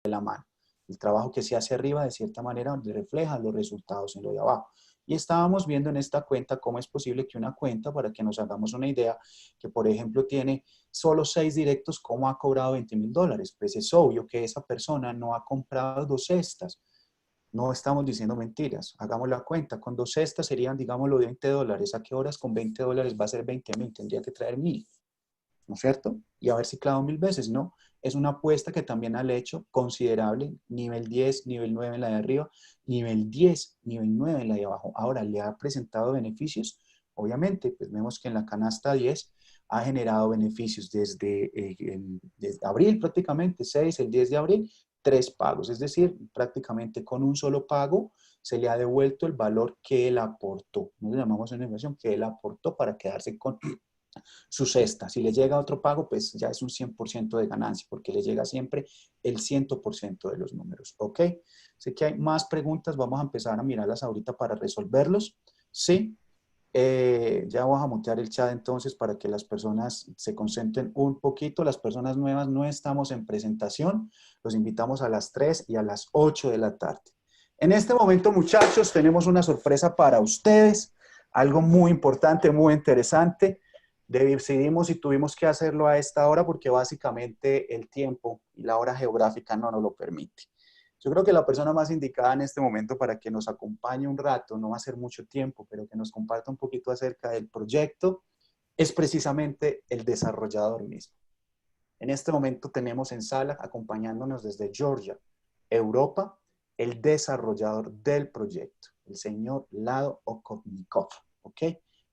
de la mano. El trabajo que se hace arriba, de cierta manera, refleja los resultados en lo de abajo. Y estábamos viendo en esta cuenta cómo es posible que una cuenta, para que nos hagamos una idea, que por ejemplo tiene solo 6 directos, ¿cómo ha cobrado $20,000? Pues es obvio que esa persona no ha comprado 2 cestas. No estamos diciendo mentiras. Hagamos la cuenta. Con 2 cestas serían, digámoslo, $20. ¿A qué horas con $20 va a ser 20,000? Tendría que traer 1,000. ¿No es cierto? Y haberse clavado 1,000 veces, ¿no? Es una apuesta que también ha hecho considerable, nivel 10, nivel 9 en la de arriba, nivel 10, nivel 9 en la de abajo. Ahora, ¿le ha presentado beneficios? Obviamente, pues vemos que en la canasta 10 ha generado beneficios desde abril prácticamente, 6, el 10 de abril, 3 pagos. Es decir, prácticamente con un solo pago se le ha devuelto el valor que él aportó. Nos llamamos en inversión que él aportó para quedarse con su cesta. Si le llega otro pago, pues ya es un 100% de ganancia, porque le llega siempre el 100% de los números, ¿ok? Sé que hay más preguntas, vamos a empezar a mirarlas ahorita para resolverlos, ¿sí? Ya vamos a mutear el chat entonces para que las personas se concentren un poquito. Las personas nuevas no estamos en presentación, los invitamos a las 3 y a las 8 de la tarde. En este momento, muchachos, tenemos una sorpresa para ustedes, algo muy importante, muy interesante. Decidimos y tuvimos que hacerlo a esta hora porque básicamente el tiempo y la hora geográfica no nos lo permite. Yo creo que la persona más indicada en este momento para que nos acompañe un rato, no va a ser mucho tiempo, pero que nos comparta un poquito acerca del proyecto, es precisamente el desarrollador mismo. En este momento tenemos en sala, acompañándonos desde Georgia, Europa, el desarrollador del proyecto, el señor Lado Okovnikov, ¿ok?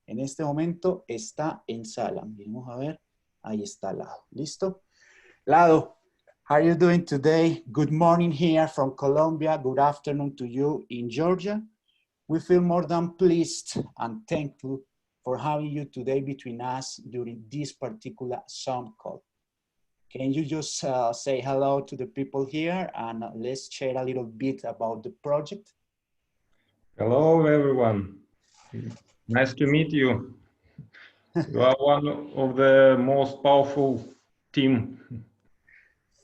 En este momento está en sala. Vamos a ver, ahí está Lado. ¿Listo? Lado, how are you doing today? Good morning here from Colombia. Good afternoon to you in Georgia. We feel more than pleased and thankful for having you today between us during this particular Zoom call. Can you just say hello to the people here and let's share a little bit about the project? Hello, everyone. Nice to meet you. You are one of the most powerful team.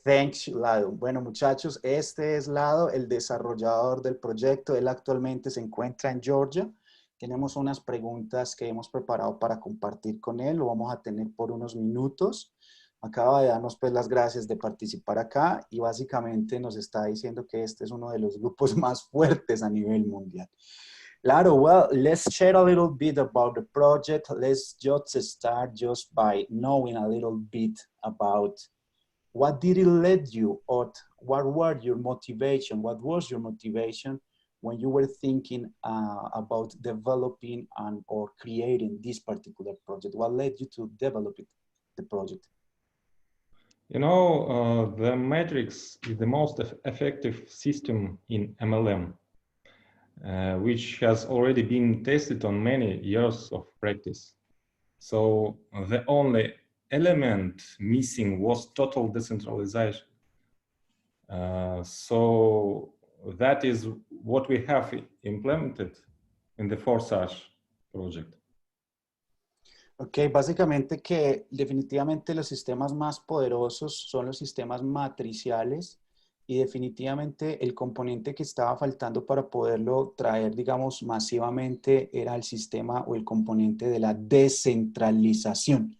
Thanks, Lado. Bueno, muchachos, este es Lado, el desarrollador del proyecto. Él actualmente se encuentra en Georgia. Tenemos unas preguntas que hemos preparado para compartir con él. Lo vamos a tener por unos minutos. Acaba de darnos pues las gracias de participar acá y básicamente nos está diciendo que este es uno de los grupos más fuertes a nivel mundial. Lado, well, let's share a little bit about the project. Let's just start just by knowing a little bit about what did it lead you, or what were your motivation? What was your motivation when you were thinking about developing or creating this particular project? What led you to develop the project? You know, the matrix is the most effective system in MLM, which has already been tested on many years of practice. So the only element missing was total decentralization. So that is what we have implemented in the forsage project. Ok, básicamente que definitivamente los sistemas más poderosos son los sistemas matriciales y definitivamente el componente que estaba faltando para poderlo traer, digamos, masivamente era el sistema o el componente de la descentralización.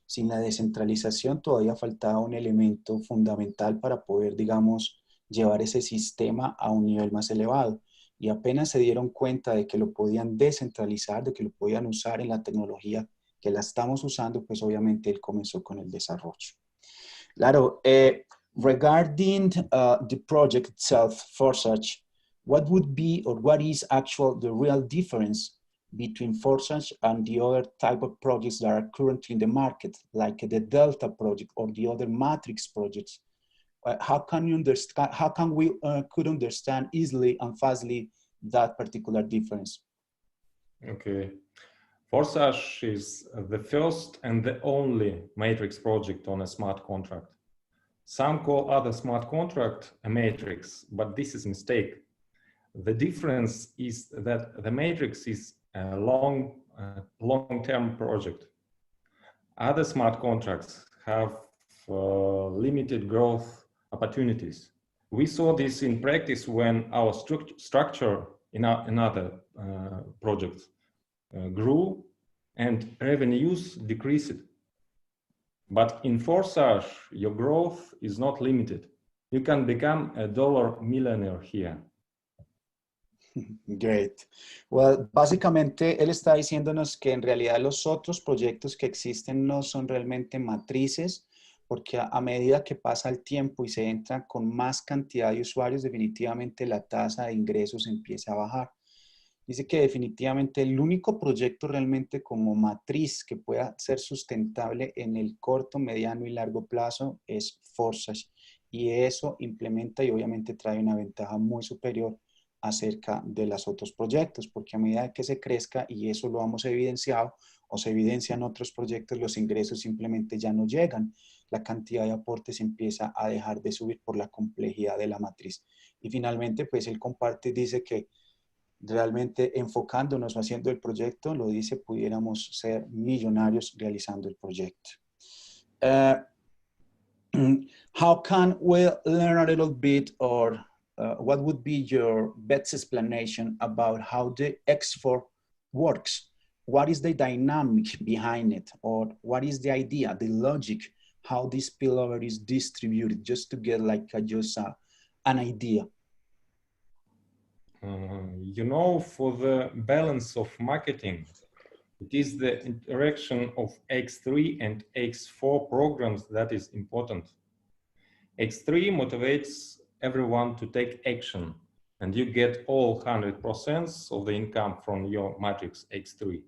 Sin la descentralización todavía faltaba un elemento fundamental para poder, digamos, llevar ese sistema a un nivel más elevado. Y apenas se dieron cuenta de que lo podían descentralizar, de que lo podían usar en la tecnología que la estamos usando, pues obviamente él comenzó con el desarrollo. Claro, regarding the project itself, forsage, what would be or what is the real difference between forsage and the other type of projects that are currently in the market, like the Delta project or the other Matrix projects? How can you understand? How can we could understand easily and fastly that particular difference? Okay. Forsage is the first and the only matrix project on a smart contract. Some call other smart contract a matrix, but this is a mistake. The difference is that the matrix is a long-term project. Other smart contracts have limited growth opportunities, We saw this in practice when our structure in another projects grew and revenues decreased. But in forsage, your growth is not limited. You can become a dollar millionaire here. Great. Well, básicamente él está diciéndonos que en realidad los otros proyectos que existen no son realmente matrices, porque a medida que pasa el tiempo y se entra con más cantidad de usuarios, definitivamente la tasa de ingresos empieza a bajar. Dice que definitivamente el único proyecto realmente como matriz que pueda ser sustentable en el corto, mediano y largo plazo es forsage. Y eso implementa y obviamente trae una ventaja muy superior acerca de los otros proyectos, porque a medida que se crezca, y eso lo hemos evidenciado, o se evidencia en otros proyectos, los ingresos simplemente ya no llegan. La cantidad de aportes empieza a dejar de subir por la complejidad de la matriz. Y finalmente, pues él comparte, dice que realmente enfocándonos haciendo el proyecto, lo dice, pudiéramos ser millonarios realizando el proyecto. How can we learn a little bit, or what would be your best explanation about how the X4 works? What is the dynamic behind it? Or what is the idea, the logic, how this spillover is distributed, just to get like an idea? You know, for the balance of marketing, it is the interaction of X3 and X4 programs that is important. X3 motivates everyone to take action, and you get all 100% of the income from your matrix X3.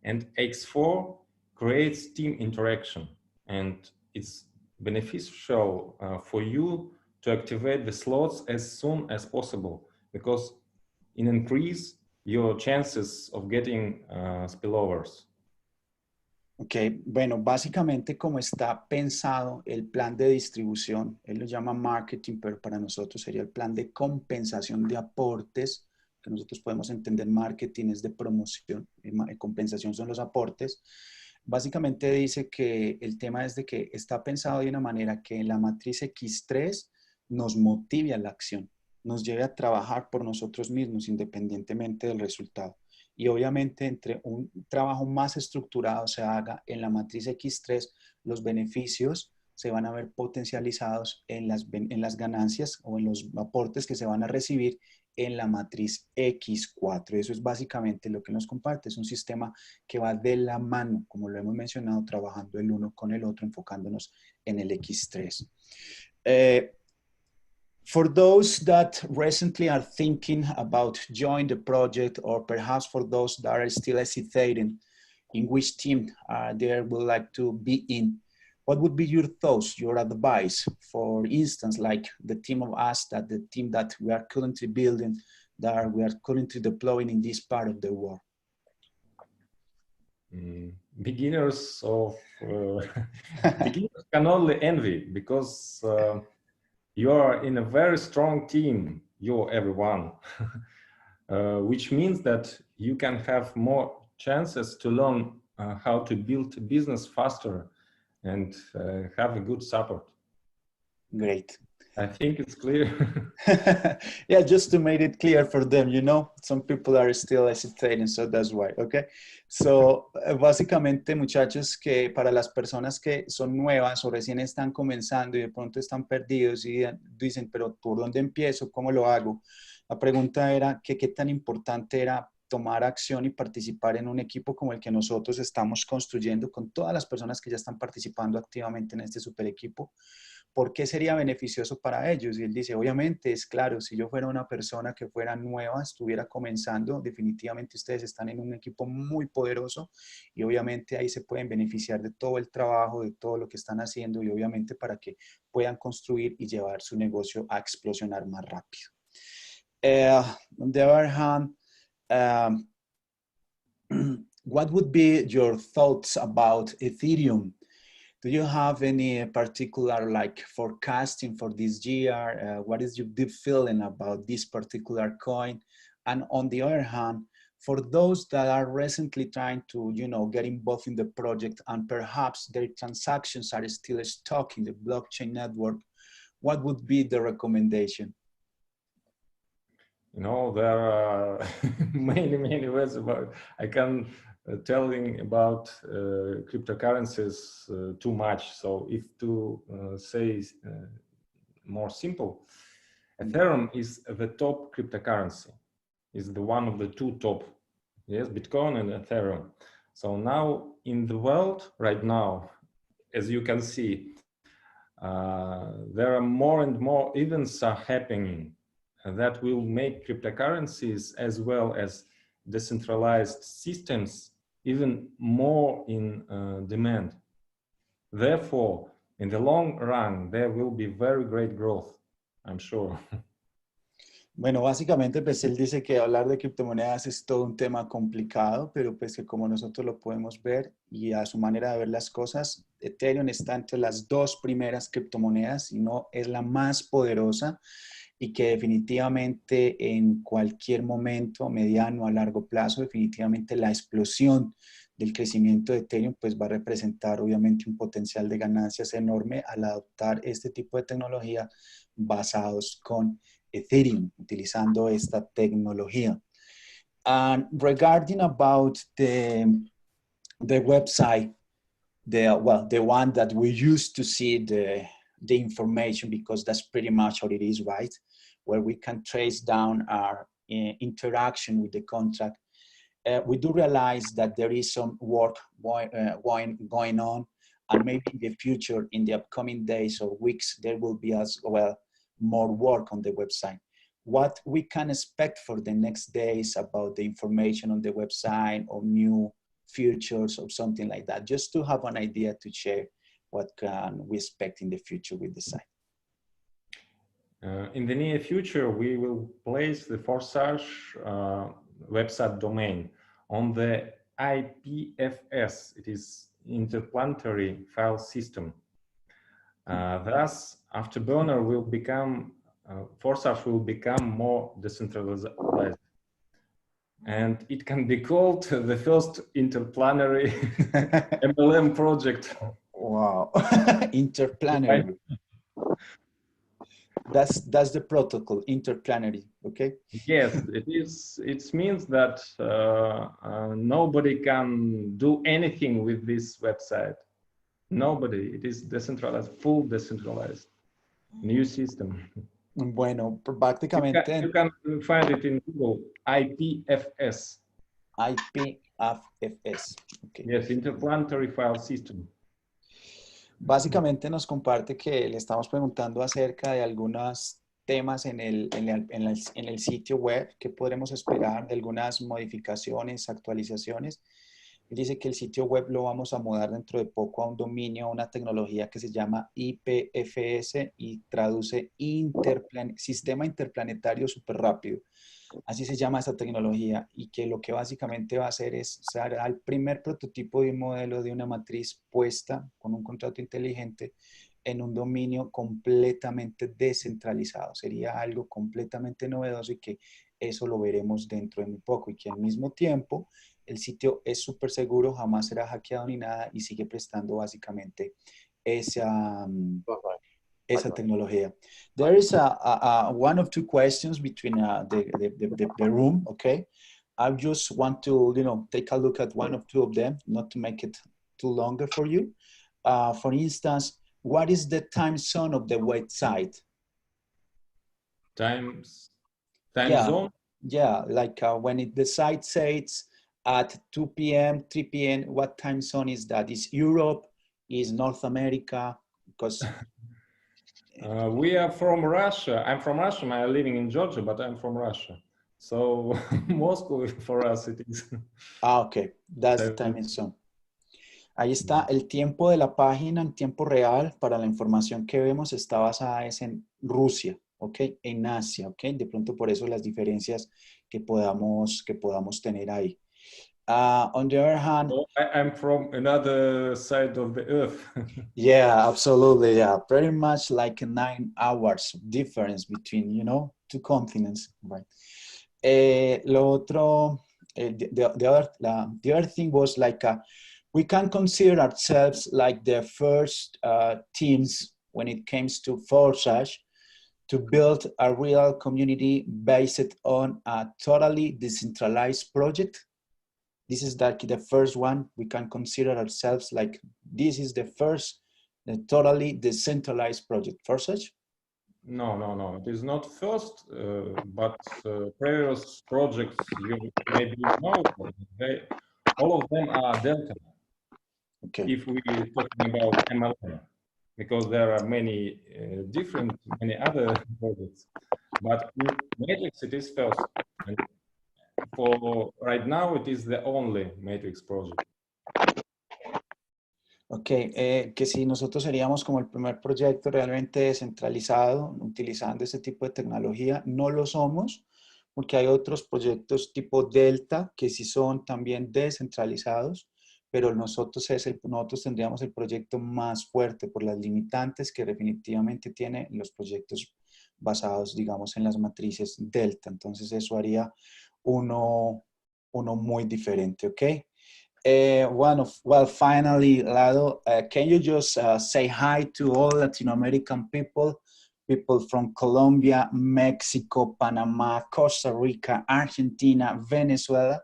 And X4 creates team interaction, and it's beneficial for you to activate the slots as soon as possible, because it increases your chances of getting spillovers. Ok, bueno, básicamente como está pensado el plan de distribución, él lo llama marketing, pero para nosotros sería el plan de compensación de aportes, que nosotros podemos entender marketing es de promoción, compensación son los aportes. Básicamente dice que el tema es de que está pensado de una manera que la matriz X3 nos motive a la acción, nos lleve a trabajar por nosotros mismos independientemente del resultado. Y obviamente entre un trabajo más estructurado se haga en la matriz X3, los beneficios se van a ver potencializados en las ganancias o en los aportes que se van a recibir en la matriz X4. Eso es básicamente lo que nos comparte. Es un sistema que va de la mano, como lo hemos mencionado, trabajando el uno con el otro, enfocándonos en el X3. For those that recently are thinking about joining the project, or perhaps for those that are still hesitating in which team they would like to be in, what would be your thoughts, your advice? For instance, like the team of us, that the team that we are currently building, that we are currently deploying in this part of the world. Beginners beginners can only envy, because you are in a very strong team, you everyone, which means that you can have more chances to learn how to build a business faster and have a good support. Great. I think it's clear. Yeah, just to make it clear for them, you know, some people are still hesitating, so that's why, okay? So, básicamente, muchachos, que para las personas que son nuevas o recién están comenzando y de pronto están perdidos y dicen, pero ¿por dónde empiezo? ¿Cómo lo hago? La pregunta era que qué tan importante era tomar acción y participar en un equipo como el que nosotros estamos construyendo con todas las personas que ya están participando activamente en este super equipo. ¿Por qué sería beneficioso para ellos? Y él dice, obviamente, es claro, si yo fuera una persona que fuera nueva, estuviera comenzando, definitivamente ustedes están en un equipo muy poderoso y obviamente ahí se pueden beneficiar de todo el trabajo, de todo lo que están haciendo y obviamente para que puedan construir y llevar su negocio a explosionar más rápido. On the other hand, what would be your thoughts about Ethereum? Do you have any particular like forecasting for this year? What is your deep feeling about this particular coin? And on the other hand, for those that are recently trying to, you know, get involved in the project and perhaps their transactions are still stuck in the blockchain network, what would be the recommendation? You know, there are many ways about. I can telling about cryptocurrencies too much. So if to say more simple, Ethereum is the top cryptocurrency. Is the one of the two top. Yes, Bitcoin and Ethereum. So now in the world right now, as you can see, there are more and more events are happening that will make cryptocurrencies as well as decentralized systems even more in demand. Therefore, in the long run, there will be very great growth, I'm sure. Bueno, básicamente, pues él dice que hablar de criptomonedas es todo un tema complicado, pero pues que como nosotros lo podemos ver y a su manera de ver las cosas, Ethereum está entre las dos primeras criptomonedas y no es la más poderosa y que definitivamente en cualquier momento, mediano a largo plazo, definitivamente la explosión del crecimiento de Ethereum pues va a representar obviamente un potencial de ganancias enorme al adoptar este tipo de tecnología basados con Ethereum, utilizando esta tecnología. And regarding about the website, the one that we used to see the information, because that's pretty much what it is, right? Where we can trace down our interaction with the contract. We do realize that there is some work going on, and maybe in the future, in the upcoming days or weeks, there will be as well more work on the website. What we can expect for the next days about the information on the website or new features or something like that, just to have an idea to share what can we expect in the future with the site. In the near future, we will place the forsage website domain on the IPFS. It is interplanetary file system. Thus, Afterburner will become, forsage will become more decentralized. And it can be called the first interplanetary MLM project. Wow, interplanetary. That's the protocol, interplanetary, okay? Yes, it is. It means that nobody can do anything with this website. Nobody. It is decentralized, full decentralized, new system. Bueno, prácticamente... You can find it in Google, IPFS. IPFS. Okay. Yes, Interplanetary File System. Básicamente nos comparte que le estamos preguntando acerca de algunos temas en el sitio web que podremos esperar, de algunas modificaciones, actualizaciones. Él dice que el sitio web lo vamos a mudar dentro de poco a un dominio, a una tecnología que se llama IPFS y traduce Sistema Interplanetario Súper Rápido. Así se llama esta tecnología, y que lo que básicamente va a hacer es ser el primer prototipo de un modelo de una matriz puesta con un contrato inteligente en un dominio completamente descentralizado. Sería algo completamente novedoso y que eso lo veremos dentro de muy poco, y que al mismo tiempo el sitio es súper seguro, jamás será hackeado ni nada, y sigue prestando básicamente esa tecnología. There is one of two questions between the room, okay? I just want to, take a look at one of two of them, not to make it too longer for you. For instance, what is the time zone of the website? Time yeah, zone? Yeah, like when the site says at 2 p.m., 3 p.m., what time zone is that? Is Europe? Is North America? Because... we are from Russia. I'm from Russia. I'm living in Georgia, but I'm from Russia. So Moscow for us it is. Okay. That's the time zone. Ahí está el tiempo de la página en tiempo real. Para la información que vemos está basada en Rusia, ¿ok? En Asia, ¿ok? De pronto por eso las diferencias que podamos tener ahí. On the other hand... I'm from another side of the earth. Yeah, absolutely, yeah. Pretty much like 9 hours difference between, two continents, right? Lo otro, the other thing was like, we can consider ourselves like the first teams when it comes to forsage, to build a real community based on a totally decentralized project. This is like the first one. We can consider ourselves like this is the first totally decentralized project. Forsage? No, no, no. It is not first, but previous projects you maybe know, all of them are Delta. Okay. If we talking about MLM, because there are many many other projects, but in Matrix it is first, and for right now it is the only Matrix project. Ok, que si nosotros seríamos como el primer proyecto realmente descentralizado utilizando este tipo de tecnología, no lo somos, porque hay otros proyectos tipo Delta que sí son también descentralizados, pero nosotros tendríamos el proyecto más fuerte por las limitantes que definitivamente tienen los proyectos basados, digamos, en las matrices Delta. Entonces eso haría uno muy diferente, ¿ok? Well, finally, Lado, can you just say hi to all Latin American people from Colombia, Mexico, Panama, Costa Rica, Argentina, Venezuela?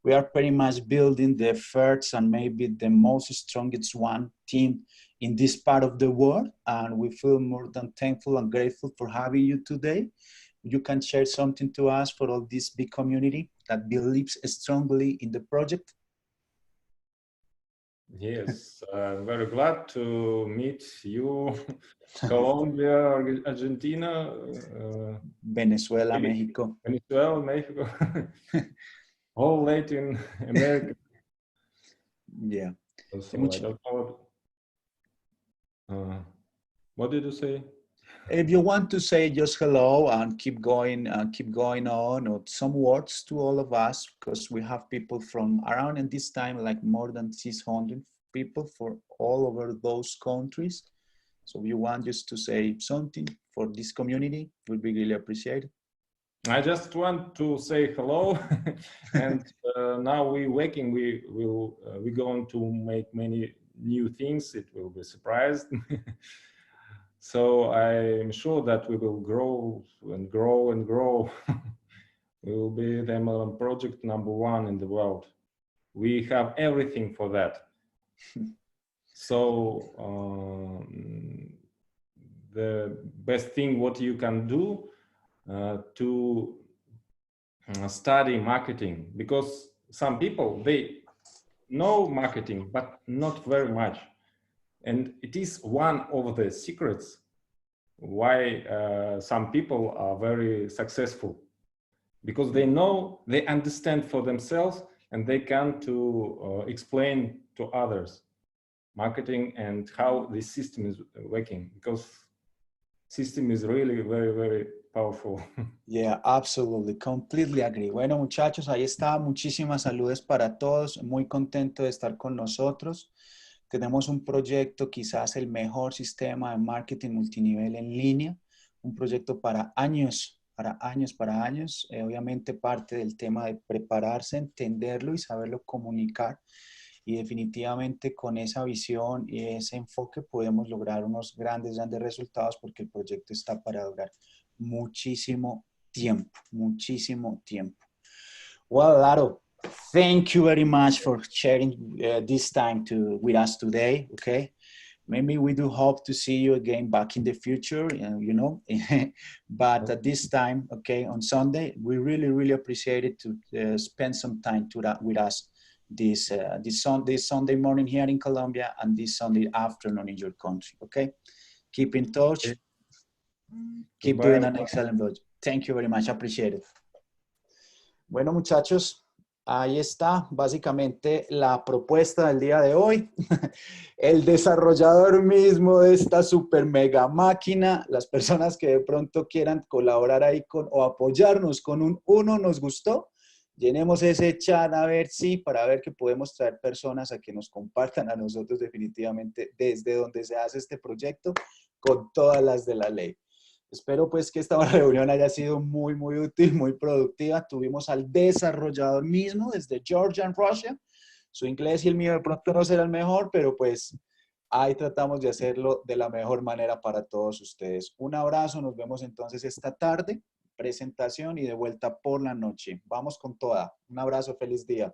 We are pretty much building the first and maybe the most strongest one team in this part of the world. And we feel more than thankful and grateful for having you today. You can share something to us for all this big community that believes strongly in the project. Yes, I'm very glad to meet you, Colombia, Argentina, Venezuela, Mexico. Venezuela, Mexico, all Latin America. Yeah. So I don't know what did you say? If you want to say just hello and keep going on, or some words to all of us, because we have people from around in this time, like more than 600 people for all over those countries. So if you want just to say something for this community, would be really appreciated. I just want to say hello, and now we're working. We're going to make many new things. It will be surprised. So I'm sure that we will grow and grow and grow. We will be the MLM project #1 in the world. We have everything for that. So the best thing what you can do to study marketing, because some people, they know marketing, but not very much. And it is one of the secrets why some people are very successful, because they know, they understand for themselves, and they can to explain to others marketing and how the system is working, because system is really very, very powerful. Yeah, absolutely. Completely agree. Bueno, muchachos, ahí está. Muchísimas saludes para todos. Muy contento de estar con nosotros. Tenemos un proyecto, quizás el mejor sistema de marketing multinivel en línea. Un proyecto para años, para años, para años. Obviamente parte del tema de prepararse, entenderlo y saberlo comunicar. Y definitivamente con esa visión y ese enfoque podemos lograr unos grandes resultados, porque el proyecto está para durar muchísimo tiempo, muchísimo tiempo. Well, Laro, thank you very much for sharing this time with us today, okay? Maybe we do hope to see you again back in the future, you know, but at this time, okay, on Sunday, we really, really appreciate it to spend some time with us this Sunday morning here in Colombia and this Sunday afternoon in your country, okay? Keep in touch. Okay. Keep Goodbye. doing an excellent job. Thank you very much. Appreciate it. Bueno, muchachos, ahí está básicamente la propuesta del día de hoy. El desarrollador mismo de esta super mega máquina, las personas que de pronto quieran colaborar ahí o apoyarnos con un uno nos gustó, llenemos ese chat a ver si, para ver que podemos traer personas a que nos compartan a nosotros definitivamente desde donde se hace este proyecto con todas las de la ley. Espero pues que esta reunión haya sido muy, muy útil, muy productiva. Tuvimos al desarrollador mismo desde Georgia, en Rusia. Su inglés y el mío de pronto no será el mejor, pero pues Ahí tratamos de hacerlo de la mejor manera para todos ustedes. Un abrazo, nos vemos entonces esta tarde, presentación y de vuelta por la noche. Vamos con toda. Un abrazo, feliz día.